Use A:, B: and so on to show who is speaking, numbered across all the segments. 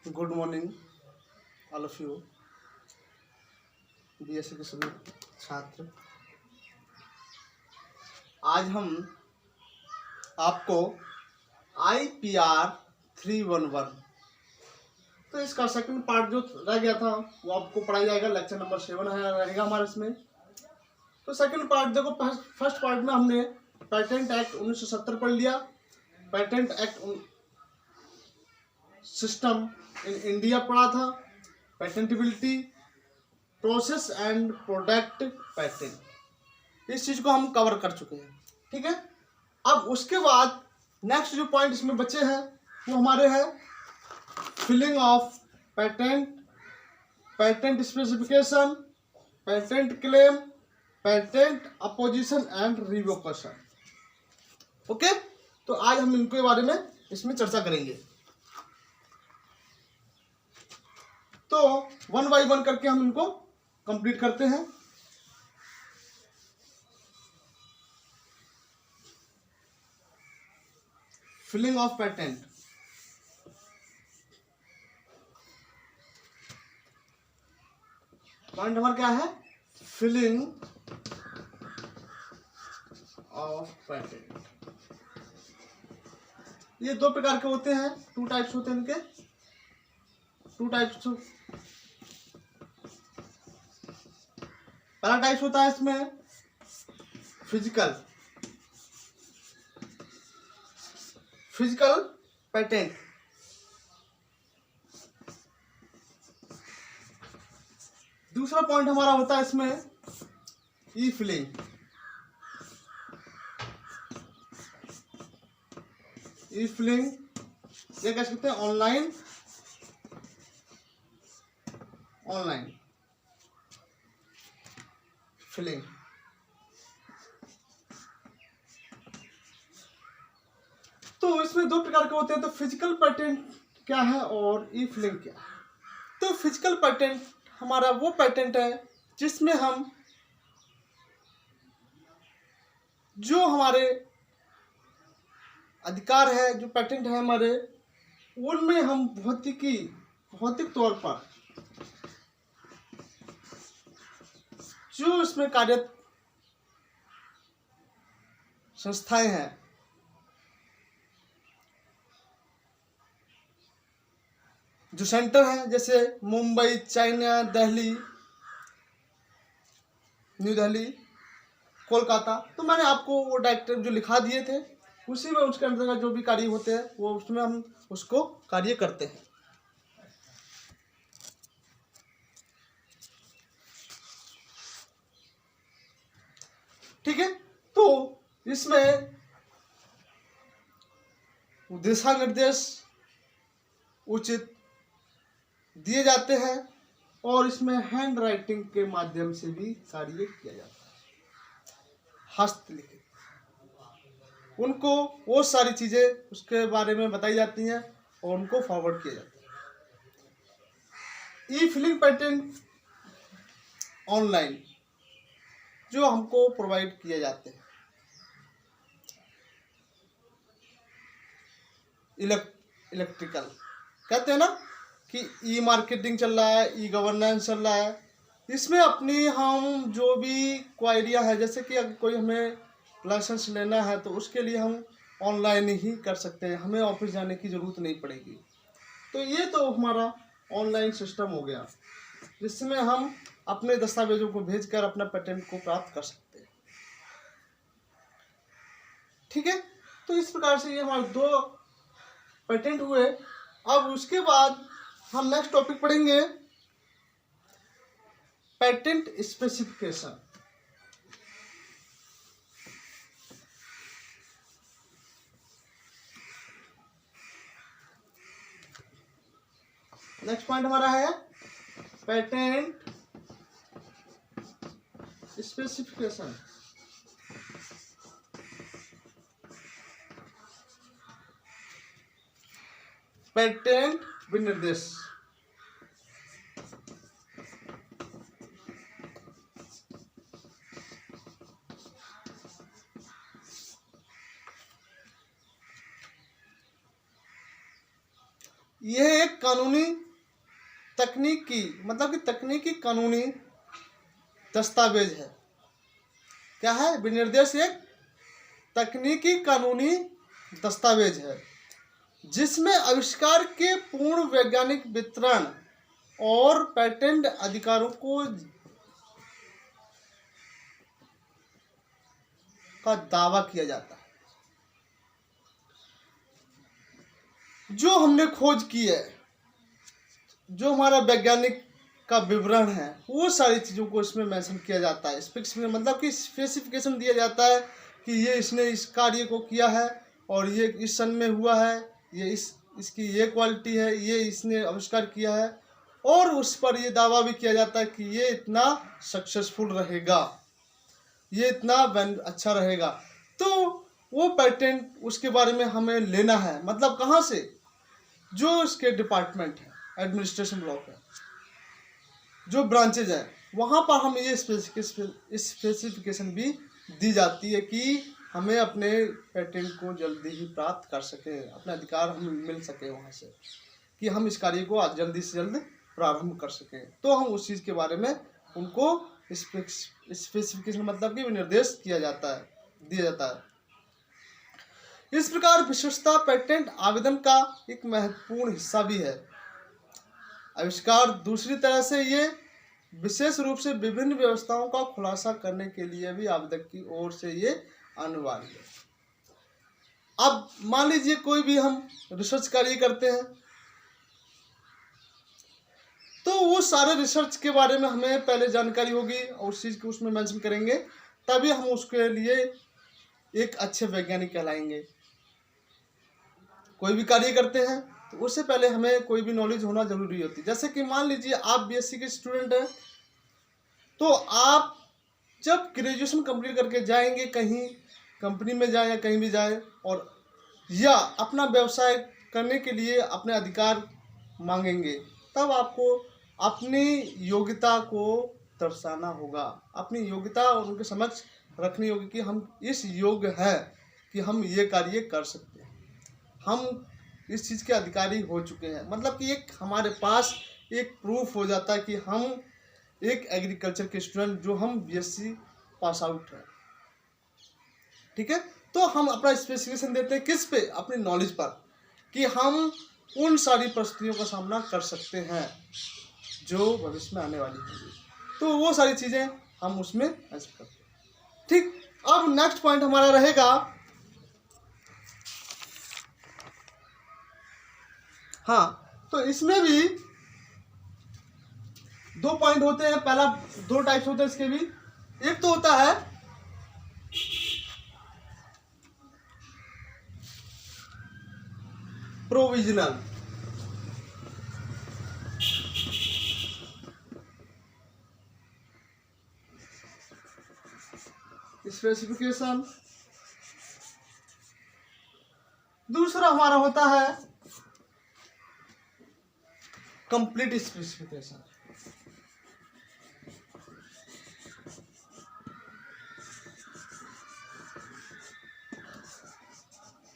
A: Good morning all of you BSc के सभी छात्र। आज हम आपको IPR 311 तो इसका सेकंड पार्ट जो रह गया था वो आपको पढ़ाया जाएगा। लेक्चर नंबर 7 है रहेगा हमारे इसमें। तो सेकंड पार्ट देखो, फर्स्ट पार्ट में हमने पेटेंट एक्ट 1970 पढ़ लिया, patent act system in India पढ़ा था, patentability, process and product pattern, इस चीज को हम कवर कर चुके हैं। ठीक है, अब उसके बाद नेक्स्ट जो पॉइंट इसमें बचे हैं वो हमारे हैं filing of patent, patent specification, patent claim, patent opposition and revocation. Okay, तो आज हम इनके बारे में इसमें चर्चा करेंगे। तो वन बाय वन करके हम इनको कंप्लीट करते हैं। Filing of patent, point number क्या है? Filing of patent. ये दो प्रकार के होते हैं, टू टाइप्स होते हैं इनके, टू टाइप्स। पहला टाइप्स होता है इसमें फिजिकल पेटेंट। दूसरा पॉइंट हमारा होता है इसमें ई फिलिंग। ई फिलिंग ये कह सकते हैं ऑनलाइन फिलिंग। तो इसमें दो प्रकार के होते हैं। तो फिजिकल पेटेंट क्या है और ई फिलिंग क्या है? तो फिजिकल पेटेंट हमारा वो पेटेंट है जिसमें हम जो हमारे अधिकार है, जो पेटेंट है हमारे, उनमें हम भौतिक तौर पर जो इसमें कार्यरत संस्थाएं हैं, जो सेंटर है, जैसे मुंबई, चाइना, दिल्ली, न्यू दिल्ली, कोलकाता, तो मैंने आपको वो डायरेक्टिव जो लिखा दिए थे उसी में उसके अंतर्गत जो भी कार्य होते हैं वो उसमें हम उसको कार्य करते हैं। ठीक है, तो इसमें दिशा निर्देश उचित दिए जाते हैं और इसमें हैंड राइटिंग के माध्यम से भी कार्य किया जाता है, हस्तलिखित। उनको वो सारी चीजें उसके बारे में बताई जाती हैं और उनको फॉरवर्ड किया जाता है। ई फिलिंग पेटेंट ऑनलाइन जो हमको प्रोवाइड किए जाते हैं, इलेक्ट्रिकल कहते हैं ना कि ई मार्केटिंग चल रहा है, ई गवर्नेंस चल रहा है। इसमें अपनी हम जो भी क्वायरियाँ है, जैसे कि अगर कोई हमें लाइसेंस लेना है तो उसके लिए हम ऑनलाइन ही कर सकते हैं, हमें ऑफिस जाने की ज़रूरत नहीं पड़ेगी। तो ये तो हमारा ऑनलाइन सिस्टम हो गया जिसमें हम अपने दस्तावेजों को भेजकर अपना पेटेंट को प्राप्त कर सकते हैं। ठीक है, तो इस प्रकार से ये हमारे दो पेटेंट हुए। अब उसके बाद हम नेक्स्ट टॉपिक पढ़ेंगे पेटेंट स्पेसिफिकेशन। नेक्स्ट पॉइंट हमारा है पेटेंट स्पेसिफिकेशन। पेटेंट विनिर्देश। यह एक कानूनी तकनीकी मतलब कि तकनीकी कानूनी दस्तावेज है। क्या है? विनिर्देश एक तकनीकी कानूनी दस्तावेज है जिसमें आविष्कार के पूर्ण वैज्ञानिक वितरण और पेटेंट अधिकारों का दावा किया जाता है। जो हमने खोज की है, जो हमारा वैज्ञानिक का विवरण है, वो सारी चीज़ों को इसमें मेंशन किया जाता है। स्पेसिफिकेशन मतलब कि स्पेसिफिकेशन दिया जाता है कि ये इसने इस कार्य को किया है और ये इस सन में हुआ है, ये इसकी ये क्वालिटी है, ये इसने आविष्कार किया है, और उस पर ये दावा भी किया जाता है कि ये इतना सक्सेसफुल रहेगा, ये इतना अच्छा रहेगा। तो वो पेटेंट उसके बारे में हमें लेना है, मतलब कहाँ से? जो इसके डिपार्टमेंट है, एडमिनिस्ट्रेशन ब्लॉक है, जो ब्रांचेज हैं, वहाँ पर हम ये स्पेसिफिकेशन भी दी जाती है कि हमें अपने पेटेंट को जल्दी ही प्राप्त कर सकें, अपने अधिकार हमें मिल सके वहाँ से, कि हम इस कार्य को जल्दी से जल्द प्रारंभ कर सकें। तो हम उस चीज़ के बारे में उनको स्पेसिफिकेशन मतलब कि विनिर्देश किया जाता है, दिया जाता है। इस प्रकार विशेषता पेटेंट आवेदन का एक महत्वपूर्ण हिस्सा भी है। आविष्कार दूसरी तरह से ये विशेष रूप से विभिन्न व्यवस्थाओं का खुलासा करने के लिए भी आवेदक की ओर से ये अनिवार्य है। अब मान लीजिए कोई भी हम रिसर्च कार्य करते हैं, तो वो सारे रिसर्च के बारे में हमें पहले जानकारी होगी और उस चीज़ को उसमें मेंशन करेंगे, तभी हम उसके लिए एक अच्छे वैज्ञानिक कहलाएंगे। कोई भी कार्य करते हैं तो उससे पहले हमें कोई भी नॉलेज होना जरूरी होती है। जैसे कि मान लीजिए आप बीएससी के स्टूडेंट हैं, तो आप जब ग्रेजुएशन कंप्लीट करके जाएंगे, कहीं कंपनी में जाए या कहीं भी जाए, और या अपना व्यवसाय करने के लिए अपने अधिकार मांगेंगे, तब आपको अपनी योग्यता को दर्शाना होगा, अपनी योग्यता उनके समक्ष रखनी होगी कि हम इस योग्य हैं कि हम ये कार्य कर सकते हैं, हम इस चीज़ के अधिकारी हो चुके हैं। मतलब कि एक हमारे पास एक प्रूफ हो जाता है कि हम एक एग्रीकल्चर के स्टूडेंट, जो हम बीएससी पास आउट हैं, ठीक है। तो हम अपना स्पेसिफिकेशन देते हैं किस पे? अपनी नॉलेज पर, कि हम उन सारी परिस्थितियों का सामना कर सकते हैं जो भविष्य में आने वाली होंगी। तो वो सारी चीज़ें हम उसमें ऐसे करते हैं, ठीक। अब नेक्स्ट पॉइंट हमारा रहेगा, हाँ, तो इसमें भी दो पॉइंट होते हैं। पहला, दो टाइप्स होते हैं इसके भी। एक तो होता है प्रोविजनल, स्पेसिफिकेशन। दूसरा हमारा होता है कंप्लीट स्पेसिफिकेशन।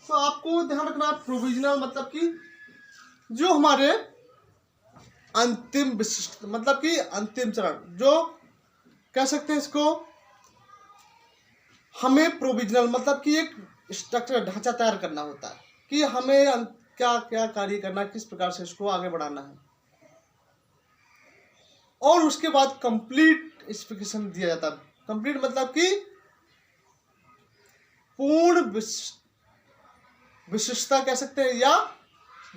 A: तो आपको ध्यान रखना, प्रोविजनल मतलब कि जो हमारे अंतिम विशिष्ट, मतलब कि अंतिम चरण, जो कह सकते हैं इसको, हमें प्रोविजनल मतलब कि एक स्ट्रक्चर, ढांचा तैयार करना होता है कि हमें क्या क्या कार्य करना है, किस प्रकार से इसको आगे बढ़ाना है, और उसके बाद कंप्लीट स्पेसिफिकेशन दिया जाता है। कंप्लीट मतलब कि पूर्ण विशिष्टता कह सकते हैं या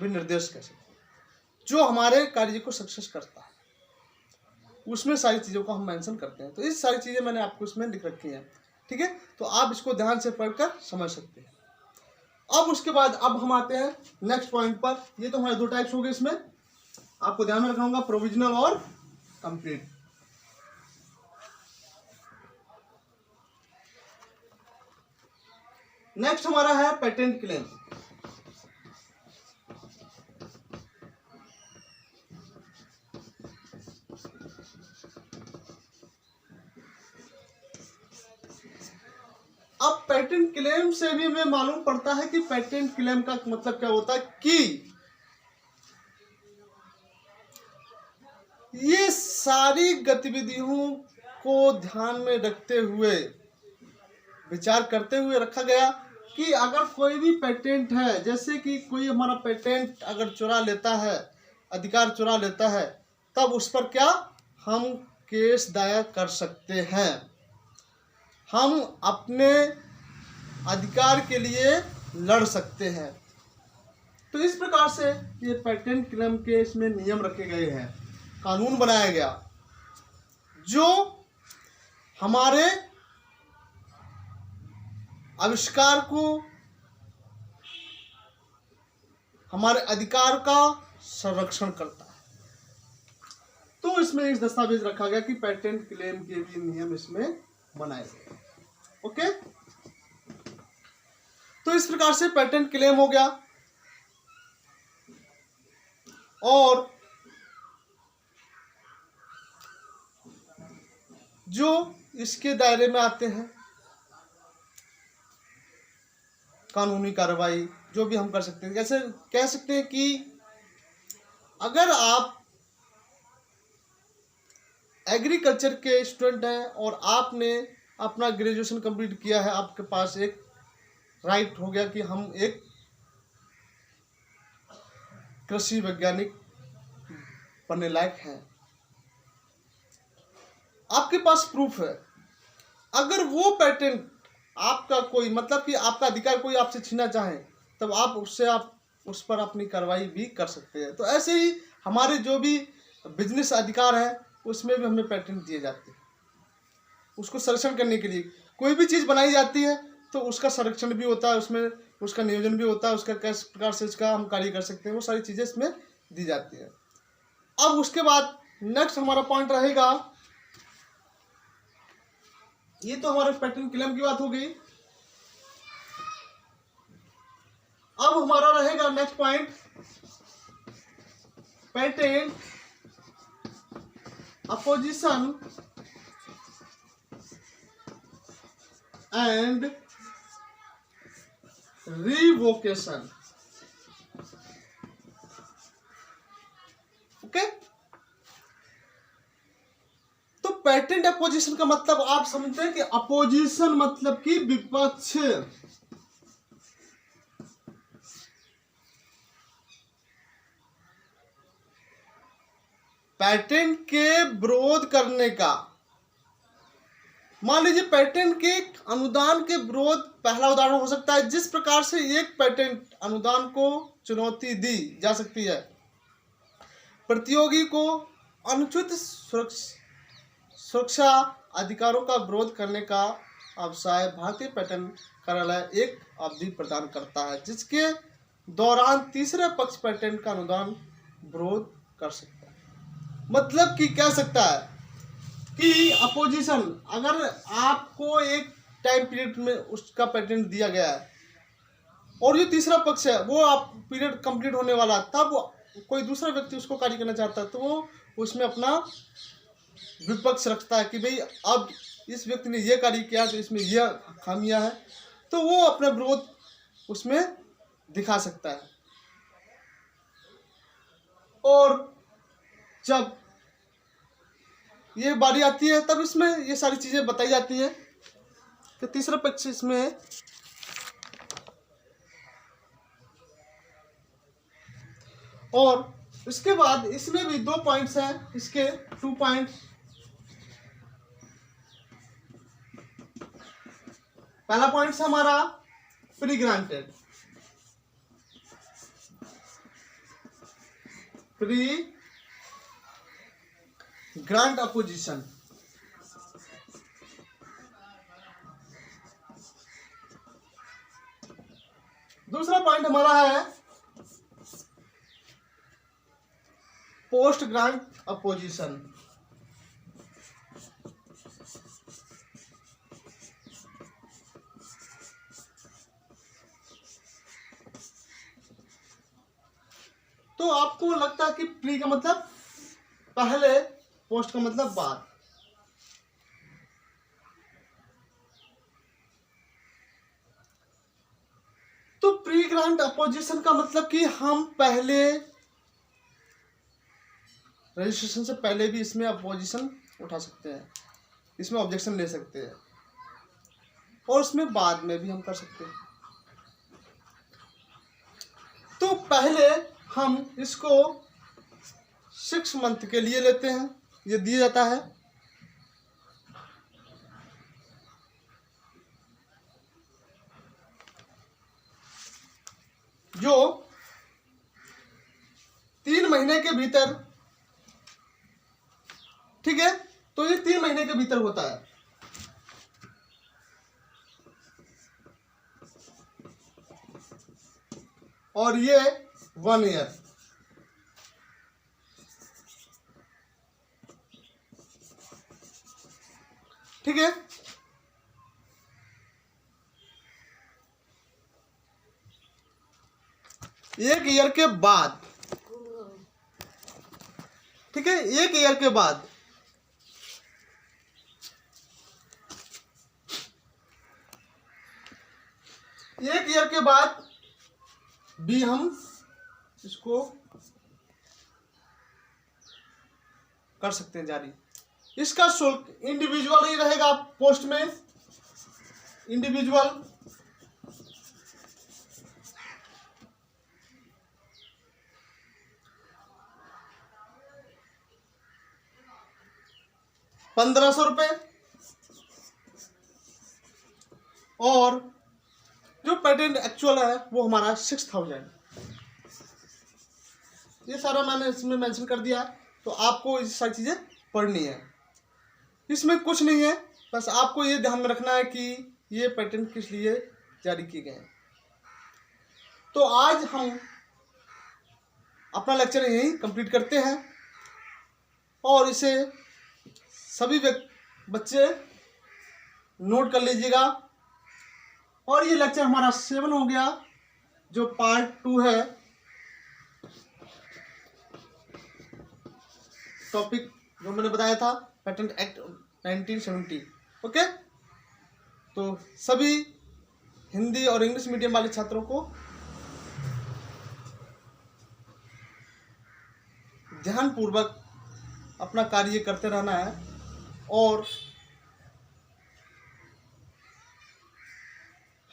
A: विनिर्देश कह सकते हैं, जो हमारे कार्य को सक्सेस करता है, उसमें सारी चीज़ों को हम मेंशन करते हैं। तो इस सारी चीज़ें मैंने आपको इसमें लिख रखी हैं, ठीक है। तो आप इसको ध्यान से पढ़कर समझ सकते हैं। अब उसके बाद अब हम आते हैं नेक्स्ट पॉइंट पर। ये तो हमारे दो टाइप्स हो गए, इसमें आपको ध्यान में रखना होगा, प्रोविजनल और कंप्लीट। नेक्स्ट हमारा है पेटेंट क्लेम। अब पेटेंट क्लेम से भी हमें मालूम पड़ता है कि पेटेंट क्लेम का मतलब क्या होता है, कि ये सारी गतिविधियों को ध्यान में रखते हुए, विचार करते हुए रखा गया कि अगर कोई भी पेटेंट है, जैसे कि कोई हमारा पेटेंट अगर चुरा लेता है, अधिकार चुरा लेता है, तब उस पर क्या हम केस दायर कर सकते हैं। हम अपने अधिकार के लिए लड़ सकते हैं। तो इस प्रकार से ये पेटेंट क्लेम के इसमें नियम रखे गए हैं, कानून बनाया गया जो हमारे आविष्कार को, हमारे अधिकार का संरक्षण करता है। तो इसमें एक दस्तावेज रखा गया कि पेटेंट क्लेम के भी नियम इसमें बनाए गए। ओके, तो इस प्रकार से पेटेंट क्लेम हो गया। और जो इसके दायरे में आते हैं कानूनी कार्रवाई जो भी हम कर सकते हैं, जैसे कह सकते हैं कि अगर आप एग्रीकल्चर के स्टूडेंट हैं और आपने अपना ग्रेजुएशन कंप्लीट किया है, आपके पास एक राइट हो गया कि हम एक कृषि वैज्ञानिक बनने लायक हैं, आपके पास प्रूफ है। अगर वो पेटेंट आपका कोई, मतलब कि आपका अधिकार कोई आपसे छीनना चाहे, तब आप उस पर अपनी कार्रवाई भी कर सकते हैं। तो ऐसे ही हमारे जो भी बिजनेस अधिकार है उसमें भी हमें पेटेंट दिए जाते हैं। उसको संरक्षण करने के लिए कोई भी चीज़ बनाई जाती है तो उसका संरक्षण भी होता है, उसमें उसका नियोजन भी होता है, उसका किस प्रकार से इसका हम कार्य कर सकते हैं, वो सारी चीज़ें इसमें दी जाती है। अब उसके बाद नेक्स्ट हमारा पॉइंट रहेगा, ये तो हमारे पेटेंट क्लेम की बात हो गई। अब हमारा रहेगा next point, patent opposition and revocation. Okay, तो पेटेंट अपोजिशन का मतलब आप समझते हैं कि अपोजिशन मतलब कि विपक्ष। पेटेंट के विरोध करने का, मान लीजिए पेटेंट के अनुदान के विरोध पहला उदाहरण हो सकता है। जिस प्रकार से एक पेटेंट अनुदान को चुनौती दी जा सकती है, प्रतियोगी को अनुचित सुरक्षा अधिकारों का विरोध करने का अवसर भारतीय पेटेंट कार्यालय एक अवधि प्रदान करता है, जिसके दौरान तीसरे पक्ष पेटेंट का अनुदान विरोध कर सकता है। मतलब कि कह सकता है कि अपोजिशन, अगर आपको एक टाइम पीरियड में उसका पेटेंट दिया गया है और जो तीसरा पक्ष है वो आप पीरियड कंप्लीट होने वाला, तब कोई दूसरा व्यक्ति उसको कार्य करना चाहता है, तो वो उसमें अपना विपक्ष रखता है कि भाई अब इस व्यक्ति ने ये कार्य किया तो इसमें यह खामियां है, तो वो अपना विरोध उसमें दिखा सकता है। और जब ये बारी आती है तब इसमें ये सारी चीजें बताई जाती हैं कि तीसरा पक्ष इसमें और इसके बाद इसमें भी 2 पॉइंट्स हैं, इसके 2 पॉइंट्स। पहला पॉइंट है हमारा pre granted, pre grant opposition. दूसरा पॉइंट हमारा है पोस्ट ग्रांट अपोजिशन। तो आपको लगता है कि प्री का मतलब पहले, पोस्ट का मतलब बाद। तो प्री ग्रांट अपोजिशन का मतलब कि हम पहले रजिस्ट्रेशन से पहले भी इसमें अपोजिशन उठा सकते हैं, इसमें ऑब्जेक्शन ले सकते हैं, और उसमें बाद में भी हम कर सकते हैं। तो पहले हम इसको 6 मंथ के लिए लेते हैं, ये दिया जाता है। जो 3 महीने के भीतर, ठीक है, तो ये 3 महीने के भीतर होता है। और ये 1 ईयर, ठीक है। एक ईयर के बाद, ठीक है, एक ईयर के बाद भी हम इसको कर सकते हैं जारी। इसका शुल्क इंडिविजुअल ही रहेगा, पोस्ट में इंडिविजुअल, ₹1500, और जो पेटेंट एक्चुअल है वो हमारा 6000। ये सारा मैंने इसमें मेंशन कर दिया, तो आपको ये सारी चीज़ें पढ़नी है। इसमें कुछ नहीं है, बस आपको ये ध्यान में रखना है कि ये पेटेंट किस लिए जारी किए गए हैं। तो आज हम अपना लेक्चर यहीं कंप्लीट करते हैं, और इसे सभी बच्चे नोट कर लीजिएगा। और ये लेक्चर हमारा 7 हो गया, जो पार्ट 2 है। टॉपिक जो मैंने बताया था, पेटेंट एक्ट 1970। ओके, तो सभी हिंदी और इंग्लिश मीडियम वाले छात्रों को ध्यानपूर्वक अपना कार्य करते रहना है, और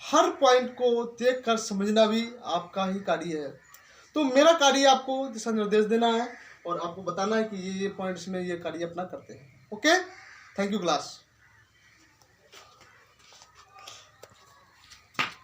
A: हर पॉइंट को देखकर समझना भी आपका ही कार्य है। तो मेरा कार्य आपको दिशा निर्देश देना है, और आपको बताना है कि ये पॉइंट्स में ये कार्य अपना करते हैं। Okay, thank you class.